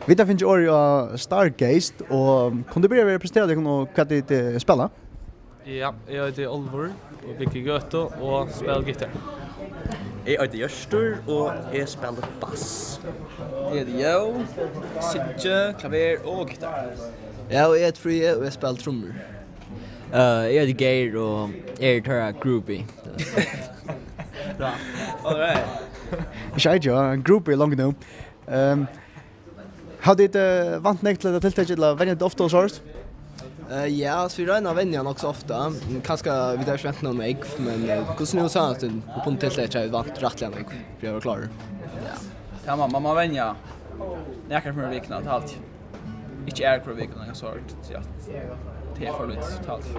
Vi tar finnes året av Stargazed, og kan du börja presentera dig och vad det spelar? Ja, jag heter Olvor och bygger gøto och spelar gitarr. Jeg heter Gjørstur, og jeg spiller bass. Jeg heter Jo, Sidje, klaver og gitarr. Ja, og jeg heter Frie, og jeg spiller trommer. Jeg heter Geir, og jeg er groupie. Bra. All right. Ikke en groupie langt nu. Har du vant nek til tiltak til å vende det ofte hos oss? Ja, så vi røyner vennene også ofte. Kanskje vi har ikke ventet noe meg, men hvordan nu sa han på punkt tiltak har vi vant rettelig meg, for jeg var klar. Ja, man må vende nekker for vikene til alt. Ikke for vikene, jeg så ja, det for litt til alt.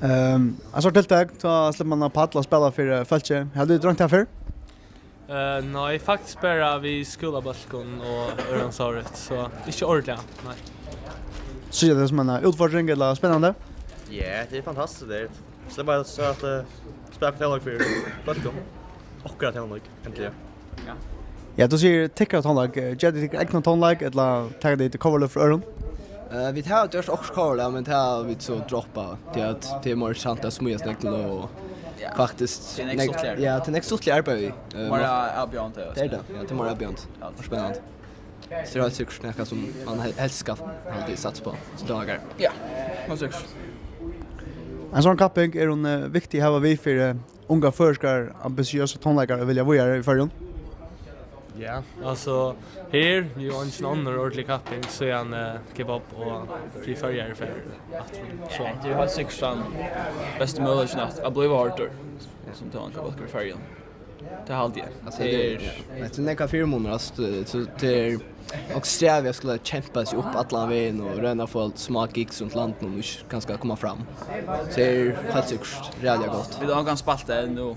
En sort tiltak, så slipper man paddla og spela for følge. Har du drømt her før? Nej, faktiskt bara vid skolabalkon och öronsaret, så inte ordentligt, nej. Så det som en utfordring eller spännande? Ja, det er fantastisk det. Så det er bare så at spela på tillag for balkon. Akkurat tillag, egentlig. Ja. Ja, du sier tikkere tonlag. Gjør du tikkere egnet tonlag, eller tar det til coverløp for øren? Vi tar just också coverløp, men det har vi så droppa till att det är mer sant att smyga snäckla och faktiskt det är nästa klar. Ja, det är nästa klar arbete. Bara abjant det. Det är det. Ja, det är mer abjant. Vad spännande. Så det är säkert snacka som man helst ska alltid satsa på så dagar. Ja. Vad säkert. En sån kapping är hon viktig här vi för unga förskar ambitiösa tonläggare vill jag vara i förrjun. Ja, alltså här vi har en annan ordentlig kapping så är en kebab och fri färger för att så. Du har säkert sån bästa möjligheten att bli vartor som tar en kebab för färgen. Det har alltid. Alltså det är näka 4 månader så det är och sträv jag skulle kämpa sig upp alla vägen och röna få små gigs runt landet och kanske komma fram. Så det är helt säkert rätt gott. Vi har ganska spalt det nu.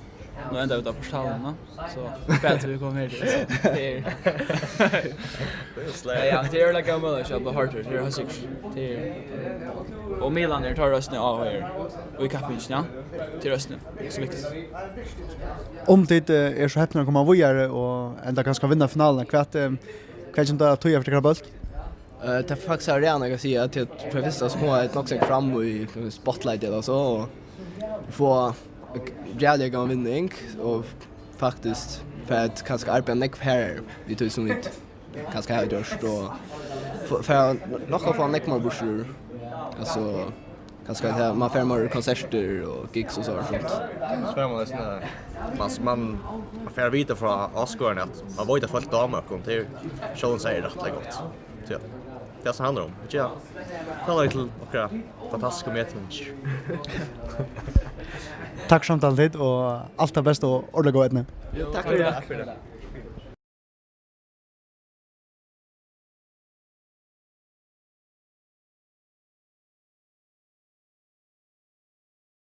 Nu ända ut av portalen, så bättre vi kommer här. Ja, det är like a mother shop, but harder. Det är säkert. Det är och Milan tar rösten av här. Och i kappen, ja. Till rösten. Så viktigt. Om det är så häpna att komma vidare och ända kanske vinna finalen, kvart inte att toja för krabalt? Det är faktiskt redan jag säga att för vissa små ett nog säkert fram i spotlight eller så och få jävla gång vinning och faktiskt för att kanske arbeta neck här vi tog som inte kanske har gjort och för några från neck more busher alltså kanske man får mer konserter och gigs och sånt. Spännande nästan. Man får vita från Oscar att man var inte fullt damer kom till showen säger det rätt gott. Så det så handlar om. Ja. Talar till och fantastiska möten. Tack så mycket och allt det bästa och ordentligt gå ett nu. Tack för det.